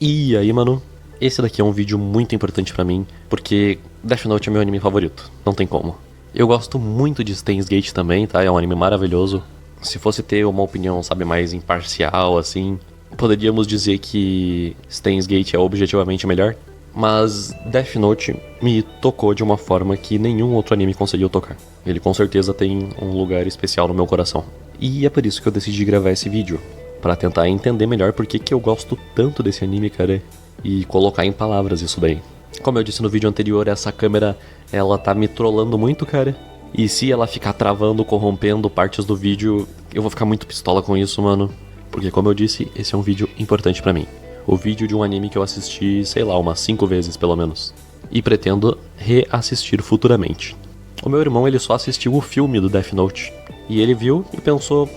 E aí, mano, esse daqui é um vídeo muito importante pra mim, porque Death Note é meu anime favorito, não tem como. Eu gosto muito de Steins Gate também, tá? É um anime maravilhoso. Se fosse ter uma opinião, sabe, mais imparcial, assim, poderíamos dizer que Steins Gate é objetivamente melhor. Mas Death Note me tocou de uma forma que nenhum outro anime conseguiu tocar. Ele com certeza tem um lugar especial no meu coração. E é por isso que eu decidi gravar esse vídeo. Pra tentar entender melhor por que eu gosto tanto desse anime, cara. E colocar em palavras isso daí. Como eu disse no vídeo anterior, essa câmera, ela tá me trollando muito, cara. E se ela ficar travando, corrompendo partes do vídeo, eu vou ficar muito pistola com isso, mano. Porque como eu disse, esse é um vídeo importante pra mim. O vídeo de um anime que eu assisti, sei lá, umas 5 vezes pelo menos. E pretendo reassistir futuramente. O meu irmão, ele só assistiu o filme do Death Note. E ele viu e pensou,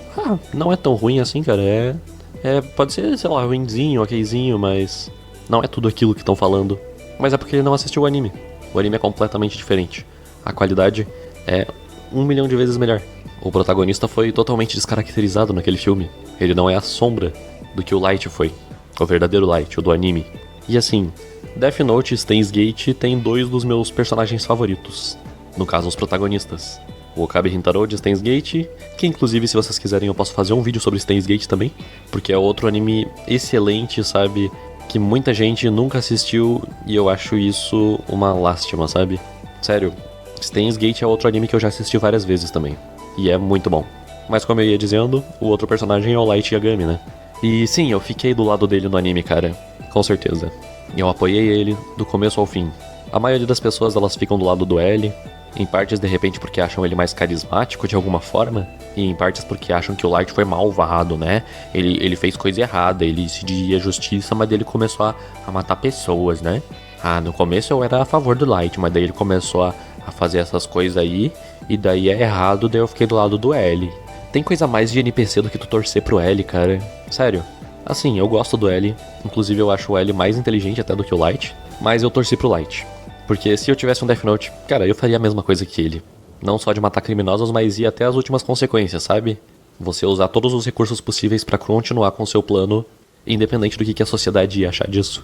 não é tão ruim assim, cara, pode ser, sei lá, ruinzinho, okzinho, mas não é tudo aquilo que estão falando. Mas é porque ele não assistiu o anime. O anime é completamente diferente. A qualidade é 1 milhão de vezes melhor. O protagonista foi totalmente descaracterizado naquele filme. Ele não é a sombra do que o Light foi. O verdadeiro Light, o do anime. E assim, Death Note e Steins Gate tem 2 dos meus personagens favoritos. No caso, os protagonistas. O Okabe Rintaro de Steins Gate, que inclusive se vocês quiserem eu posso fazer um vídeo sobre Steins Gate também, porque é outro anime excelente, sabe, que muita gente nunca assistiu e eu acho isso uma lástima, sabe? Sério, Steins Gate é outro anime que eu já assisti várias vezes também, e é muito bom. Mas como eu ia dizendo, o outro personagem é o Light Yagami, né? E sim, eu fiquei do lado dele no anime, cara, com certeza. Eu apoiei ele do começo ao fim. A maioria das pessoas, elas ficam do lado do L, em partes de repente porque acham ele mais carismático de alguma forma, e em partes porque acham que o Light foi malvado, né? Ele fez coisa errada, ele se dizia justiça, mas daí ele começou a matar pessoas, né? No começo eu era a favor do Light, mas daí ele começou a fazer essas coisas aí, e daí é errado, daí eu fiquei do lado do L. Tem coisa mais de NPC do que tu torcer pro L, cara. Sério. Assim, eu gosto do L, inclusive eu acho o L mais inteligente até do que o Light, mas eu torci pro Light. Porque se eu tivesse um Death Note, cara, eu faria a mesma coisa que ele. Não só de matar criminosos, mas ir até as últimas consequências, sabe? Você usar todos os recursos possíveis pra continuar com o seu plano, independente do que a sociedade ia achar disso.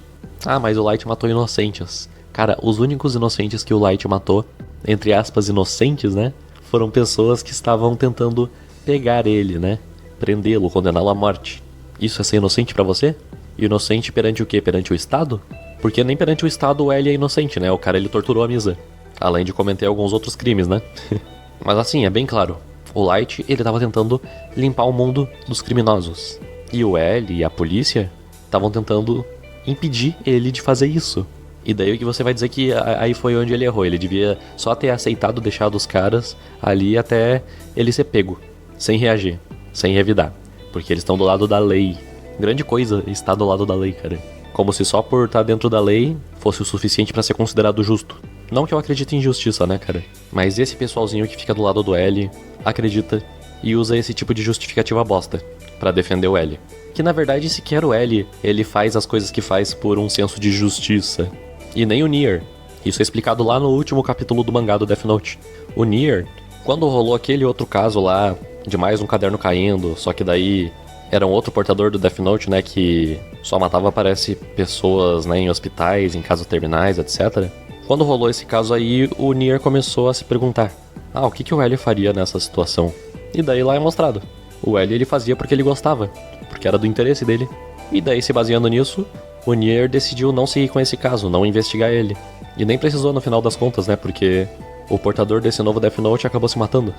Mas o Light matou inocentes. Cara, os únicos inocentes que o Light matou, entre aspas, inocentes, né? Foram pessoas que estavam tentando pegar ele, né? Prendê-lo, condená-lo à morte. Isso é ser inocente pra você? Inocente perante o quê? Perante o Estado? Porque nem perante o Estado o L é inocente, né? O cara, ele torturou a Misa. Além de cometer alguns outros crimes, né? Mas assim, é bem claro. O Light, ele tava tentando limpar o mundo dos criminosos. E o L e a polícia estavam tentando impedir ele de fazer isso. E daí o que você vai dizer que aí foi onde ele errou. Ele devia só ter aceitado deixar os caras ali até ele ser pego. Sem reagir. Sem revidar. Porque eles estão do lado da lei. Grande coisa estar do lado da lei, cara. Como se só por estar dentro da lei fosse o suficiente pra ser considerado justo. Não que eu acredite em justiça, né, cara? Mas esse pessoalzinho que fica do lado do L acredita e usa esse tipo de justificativa bosta pra defender o L. Que na verdade sequer o L, ele faz as coisas que faz por um senso de justiça. E nem o Nier. Isso é explicado lá no último capítulo do mangá do Death Note. O Nier, quando rolou aquele outro caso lá, de mais um caderno caindo, só que daí era um outro portador do Death Note, né, que só matava, parece, pessoas, né, em hospitais, em casos terminais, etc. Quando rolou esse caso aí, o Nier começou a se perguntar, o que o L faria nessa situação? E daí lá é mostrado. O L, ele fazia porque ele gostava, porque era do interesse dele. E daí, se baseando nisso, o Nier decidiu não seguir com esse caso, não investigar ele. E nem precisou no final das contas, né, porque o portador desse novo Death Note acabou se matando.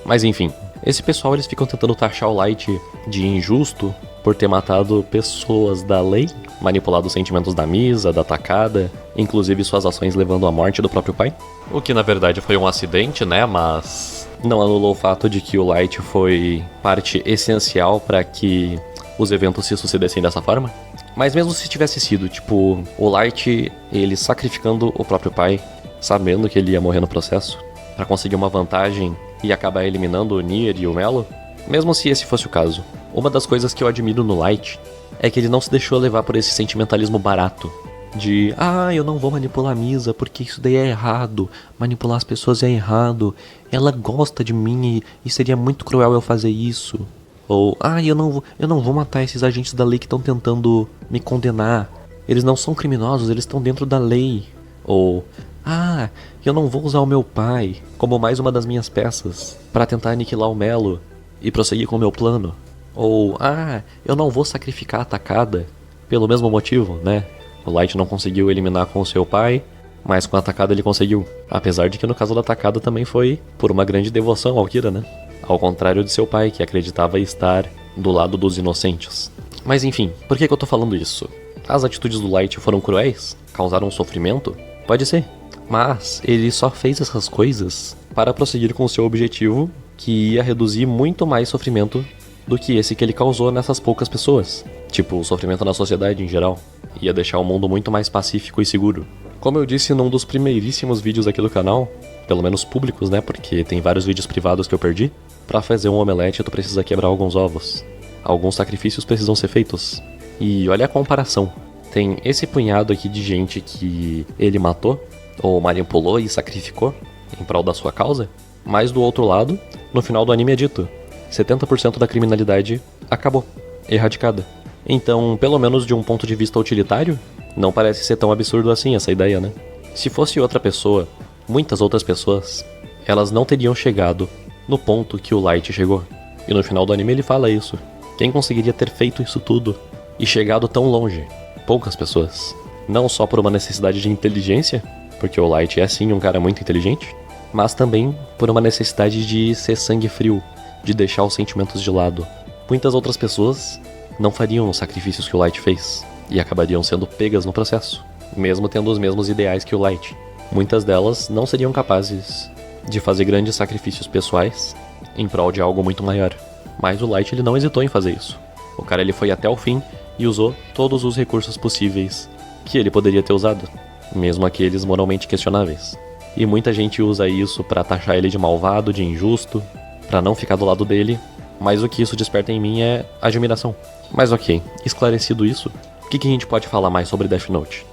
Mas enfim, esse pessoal, eles ficam tentando taxar o Light de injusto por ter matado pessoas da lei, manipulado os sentimentos da Misa, da Takada, inclusive suas ações levando à morte do próprio pai. O que na verdade foi um acidente, né, mas não anulou o fato de que o Light foi parte essencial para que os eventos se sucedessem dessa forma. Mas mesmo se tivesse sido, tipo, o Light, ele sacrificando o próprio pai, sabendo que ele ia morrer no processo, pra conseguir uma vantagem e acabar eliminando o Nier e o Melo, mesmo se esse fosse o caso, uma das coisas que eu admiro no Light é que ele não se deixou levar por esse sentimentalismo barato de, eu não vou manipular a Misa porque isso daí é errado, manipular as pessoas é errado, ela gosta de mim e seria muito cruel eu fazer isso. Ou, eu não vou matar esses agentes da lei que estão tentando me condenar, eles não são criminosos, eles estão dentro da lei. Ou, eu não vou usar o meu pai como mais uma das minhas peças para tentar aniquilar o Melo e prosseguir com o meu plano. Ou, eu não vou sacrificar a Takada pelo mesmo motivo, né? O Light não conseguiu eliminar com o seu pai, mas com a Takada ele conseguiu. Apesar de que no caso da Takada também foi por uma grande devoção ao Kira, né? Ao contrário de seu pai, que acreditava estar do lado dos inocentes. Mas enfim, por que eu tô falando isso? As atitudes do Light foram cruéis? Causaram sofrimento? Pode ser. Mas ele só fez essas coisas para prosseguir com o seu objetivo, que ia reduzir muito mais sofrimento do que esse que ele causou nessas poucas pessoas. Tipo, o sofrimento na sociedade em geral. Ia deixar o mundo muito mais pacífico e seguro. Como eu disse num dos primeiríssimos vídeos aqui do canal, pelo menos públicos, né, porque tem vários vídeos privados que eu perdi, pra fazer um omelete tu precisa quebrar alguns ovos. Alguns sacrifícios precisam ser feitos. E olha a comparação. Tem esse punhado aqui de gente que ele matou, ou manipulou e sacrificou em prol da sua causa. Mas do outro lado, no final do anime é dito, 70% da criminalidade acabou, erradicada. Então, pelo menos de um ponto de vista utilitário, não parece ser tão absurdo assim essa ideia, né? Se fosse outra pessoa, muitas outras pessoas, elas não teriam chegado no ponto que o Light chegou. E no final do anime ele fala isso. Quem conseguiria ter feito isso tudo e chegado tão longe? Poucas pessoas. Não só por uma necessidade de inteligência, porque o Light é sim um cara muito inteligente, mas também por uma necessidade de ser sangue frio, de deixar os sentimentos de lado. Muitas outras pessoas não fariam os sacrifícios que o Light fez e acabariam sendo pegas no processo, mesmo tendo os mesmos ideais que o Light. Muitas delas não seriam capazes de fazer grandes sacrifícios pessoais em prol de algo muito maior. Mas o Light ele não hesitou em fazer isso. O cara ele foi até o fim e usou todos os recursos possíveis que ele poderia ter usado, mesmo aqueles moralmente questionáveis. E muita gente usa isso pra taxar ele de malvado, de injusto, pra não ficar do lado dele, mas o que isso desperta em mim é admiração. Mas ok, esclarecido isso, o que a gente pode falar mais sobre Death Note?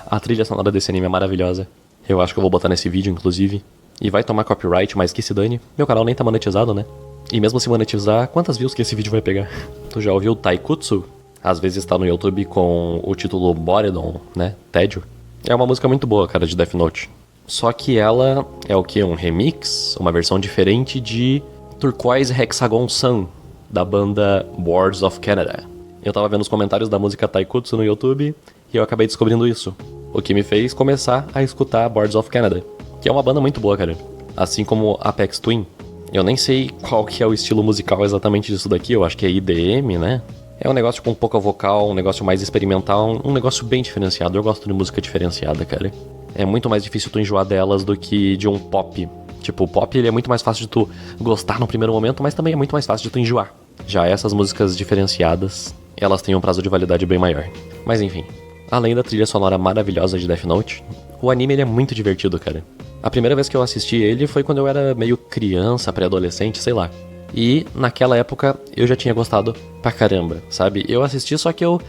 A trilha sonora desse anime é maravilhosa, eu acho que eu vou botar nesse vídeo inclusive, e vai tomar copyright, mas que se dane, meu canal nem tá monetizado, né? E mesmo se monetizar, quantas views que esse vídeo vai pegar? Tu já ouviu Taikutsu? Às vezes tá no YouTube com o título Boredom, né? Tédio. É uma música muito boa, cara, de Death Note. Só que ela é o quê? Um remix? Uma versão diferente de Turquoise Hexagon Sun, da banda Boards of Canada. Eu tava vendo os comentários da música Taikutsu no YouTube e eu acabei descobrindo isso. O que me fez começar a escutar Boards of Canada, que é uma banda muito boa, cara. Assim como Apex Twin. Eu nem sei qual que é o estilo musical exatamente disso daqui, eu acho que é IDM, né? É um negócio com pouca vocal, um negócio mais experimental, um negócio bem diferenciado. Eu gosto de música diferenciada, cara. É muito mais difícil tu enjoar delas do que de um pop. Tipo, o pop ele é muito mais fácil de tu gostar no primeiro momento, mas também é muito mais fácil de tu enjoar. Já essas músicas diferenciadas, elas têm um prazo de validade bem maior. Mas enfim, além da trilha sonora maravilhosa de Death Note, o anime ele é muito divertido, cara. A primeira vez que eu assisti ele foi quando eu era meio criança, pré-adolescente, sei lá. E naquela época eu já tinha gostado pra caramba, sabe? Eu assisti, só que eu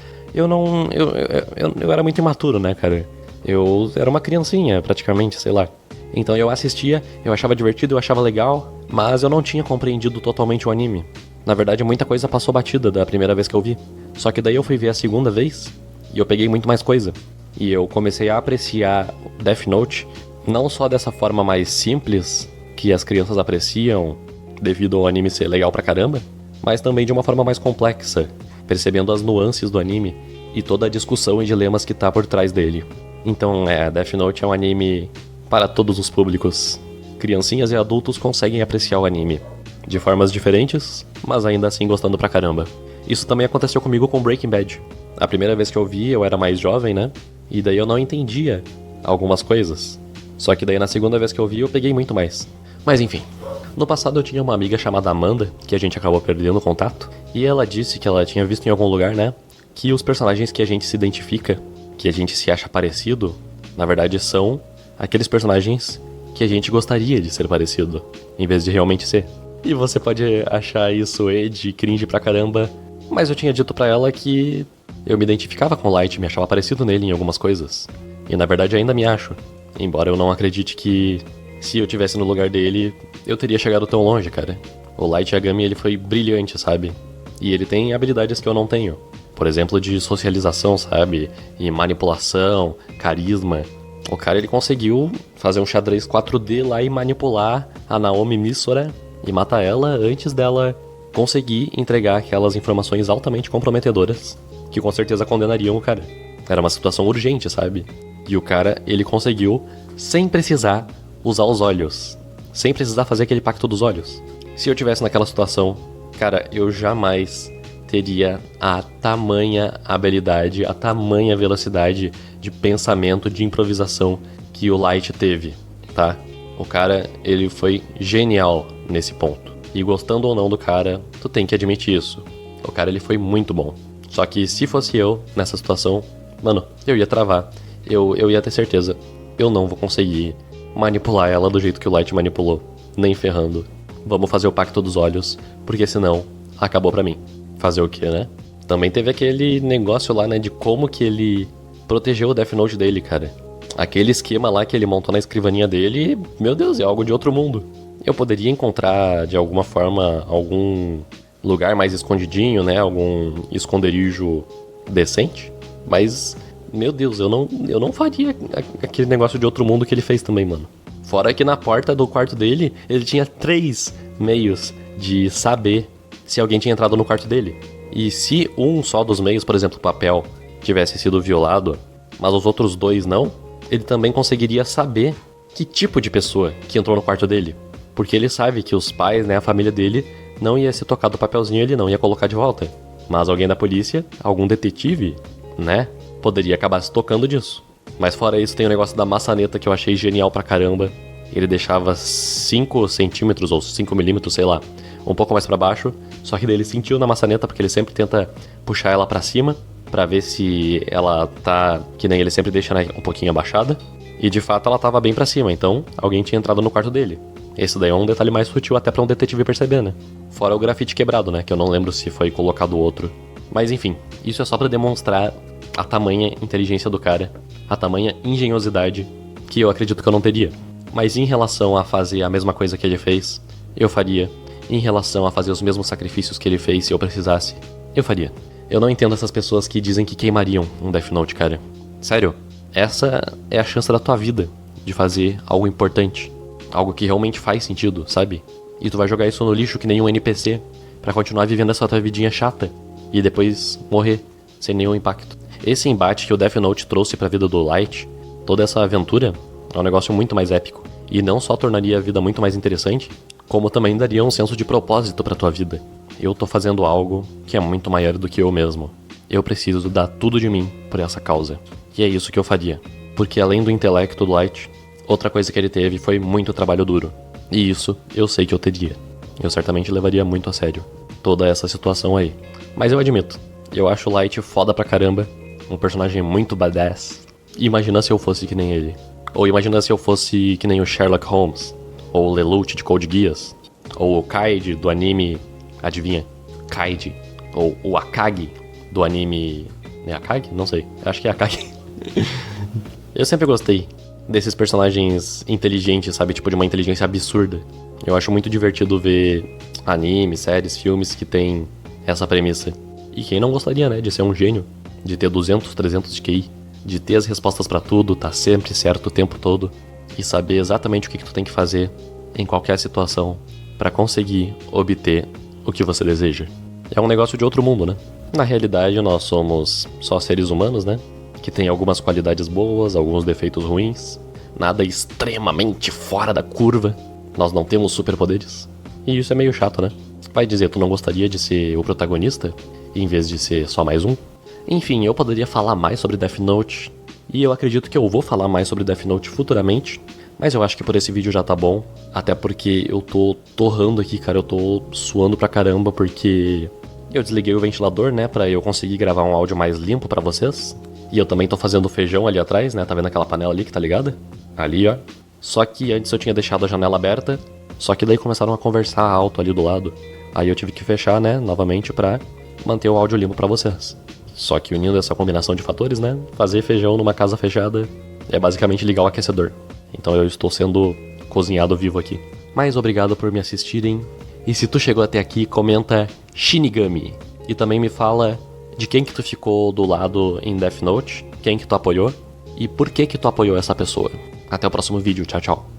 era muito imaturo, né, cara? Eu era uma criancinha, praticamente, sei lá. Então eu assistia, eu achava divertido, eu achava legal, mas eu não tinha compreendido totalmente o anime. Na verdade, muita coisa passou batida da primeira vez que eu vi. Só que daí eu fui ver a segunda vez e eu peguei muito mais coisa. E eu comecei a apreciar Death Note não só dessa forma mais simples, que as crianças apreciam devido ao anime ser legal pra caramba, mas também de uma forma mais complexa, percebendo as nuances do anime e toda a discussão e dilemas que tá por trás dele. Então, Death Note é um anime para todos os públicos. Criancinhas e adultos conseguem apreciar o anime de formas diferentes, mas ainda assim gostando pra caramba. Isso também aconteceu comigo com Breaking Bad. A primeira vez que eu vi, eu era mais jovem, né? E daí eu não entendia algumas coisas. Só que daí na segunda vez que eu vi, eu peguei muito mais. Mas enfim, no passado eu tinha uma amiga chamada Amanda, que a gente acabou perdendo o contato, e ela disse que ela tinha visto em algum lugar, né, que os personagens que a gente se identifica, que a gente se acha parecido, na verdade são aqueles personagens que a gente gostaria de ser parecido, em vez de realmente ser. E você pode achar isso ed, cringe pra caramba, mas eu tinha dito pra ela que eu me identificava com o Light, me achava parecido nele em algumas coisas. E na verdade ainda me acho, embora eu não acredite que se eu tivesse no lugar dele, eu teria chegado tão longe, cara. O Light Yagami, ele foi brilhante, sabe? E ele tem habilidades que eu não tenho. Por exemplo, de socialização, sabe? E manipulação, carisma. O cara, ele conseguiu fazer um xadrez 4D lá e manipular a Naomi Missora e matar ela antes dela conseguir entregar aquelas informações altamente comprometedoras que com certeza condenariam o cara. Era uma situação urgente, sabe? E o cara, ele conseguiu sem precisar usar os olhos. Sem precisar fazer aquele pacto dos olhos. Se eu tivesse naquela situação, cara, eu jamais teria a tamanha habilidade, a tamanha velocidade de pensamento, de improvisação que o Light teve, tá? O cara, ele foi genial nesse ponto. E gostando ou não do cara, tu tem que admitir isso. O cara, ele foi muito bom. Só que se fosse eu, nessa situação, mano, eu ia travar. Eu ia ter certeza. Eu não vou conseguir manipular ela do jeito que o Light manipulou. Nem ferrando. Vamos fazer o pacto dos olhos, porque senão, acabou pra mim. Fazer o quê, né? Também teve aquele negócio lá, né, de como que ele protegeu o Death Note dele, cara. Aquele esquema lá que ele montou na escrivaninha dele, meu Deus, é algo de outro mundo. Eu poderia encontrar, de alguma forma, algum lugar mais escondidinho, né, algum esconderijo decente, mas, meu Deus, eu não faria aquele negócio de outro mundo que ele fez também, mano. Fora que na porta do quarto dele, ele tinha 3 meios de saber se alguém tinha entrado no quarto dele. E se um só dos meios, por exemplo, o papel, tivesse sido violado, mas os outros 2 não, ele também conseguiria saber que tipo de pessoa que entrou no quarto dele. Porque ele sabe que os pais, né, a família dele, não ia se tocar do papelzinho, ele não ia colocar de volta. Mas alguém da polícia, algum detetive, né, poderia acabar se tocando disso. Mas fora isso, tem o negócio da maçaneta que eu achei genial pra caramba. Ele deixava 5 centímetros ou 5 milímetros, sei lá, um pouco mais pra baixo. Só que daí ele sentiu na maçaneta, porque ele sempre tenta puxar ela pra cima, pra ver se ela tá, que nem ele sempre deixa, né, um pouquinho abaixada. E de fato ela tava bem pra cima, então alguém tinha entrado no quarto dele. Esse daí é um detalhe mais sutil até pra um detetive perceber, né? Fora o grafite quebrado, né, que eu não lembro se foi colocado outro. Mas enfim, isso é só pra demonstrar a tamanha inteligência do cara, a tamanha engenhosidade que eu acredito que eu não teria. Mas em relação a fazer a mesma coisa que ele fez, eu faria. Em relação a fazer os mesmos sacrifícios que ele fez se eu precisasse, eu faria. Eu não entendo essas pessoas que dizem que queimariam um Death Note, cara. Sério, essa é a chance da tua vida de fazer algo importante. Algo que realmente faz sentido, sabe? E tu vai jogar isso no lixo que nem um NPC pra continuar vivendo essa tua vidinha chata e depois morrer sem nenhum impacto. Esse embate que o Death Note trouxe pra vida do Light, toda essa aventura, é um negócio muito mais épico. E não só tornaria a vida muito mais interessante, como também daria um senso de propósito pra tua vida. Eu tô fazendo algo que é muito maior do que eu mesmo. Eu preciso dar tudo de mim por essa causa. E é isso que eu faria. Porque além do intelecto do Light, outra coisa que ele teve foi muito trabalho duro. E isso eu sei que eu teria. Eu certamente levaria muito a sério toda essa situação aí. Mas eu admito, eu acho o Light foda pra caramba. Um personagem muito badass. E imagina se eu fosse que nem ele. Ou imagina se eu fosse que nem o Sherlock Holmes. Ou o Lelouch de Code Geass. Ou o Kaid do anime... Adivinha? Kaid. Ou o Akagi do anime... É Akagi? Não sei. Acho que é Akagi. Eu sempre gostei desses personagens inteligentes, sabe? Tipo, de uma inteligência absurda. Eu acho muito divertido ver animes, séries, filmes que tem essa premissa. E quem não gostaria, né? De ser um gênio. De ter 200, 300 de QI. De ter as respostas pra tudo, tá sempre certo o tempo todo. E saber exatamente o que tu tem que fazer em qualquer situação pra conseguir obter o que você deseja. É um negócio de outro mundo, né? Na realidade, nós somos só seres humanos, né? Que tem algumas qualidades boas, alguns defeitos ruins. Nada extremamente fora da curva. Nós não temos superpoderes. E isso é meio chato, né? Vai dizer, tu não gostaria de ser o protagonista, em vez de ser só mais um? Enfim, eu poderia falar mais sobre Death Note. E eu acredito que eu vou falar mais sobre Death Note futuramente. Mas eu acho que por esse vídeo já tá bom. Até porque eu tô torrando aqui, cara. Eu tô suando pra caramba porque eu desliguei o ventilador, né? Pra eu conseguir gravar um áudio mais limpo pra vocês. E eu também tô fazendo feijão ali atrás, né? Tá vendo aquela panela ali que tá ligada? Ali, ó. Só que antes eu tinha deixado a janela aberta. Só que daí começaram a conversar alto ali do lado. Aí eu tive que fechar, né? Novamente pra manter o áudio limpo pra vocês. Só que unindo essa combinação de fatores, né? Fazer feijão numa casa fechada é basicamente ligar o aquecedor. Então eu estou sendo cozinhado vivo aqui. Mas obrigado por me assistirem. E se tu chegou até aqui, comenta Shinigami. E também me fala de quem que tu ficou do lado em Death Note, quem que tu apoiou e por que que tu apoiou essa pessoa. Até o próximo vídeo, tchau, tchau.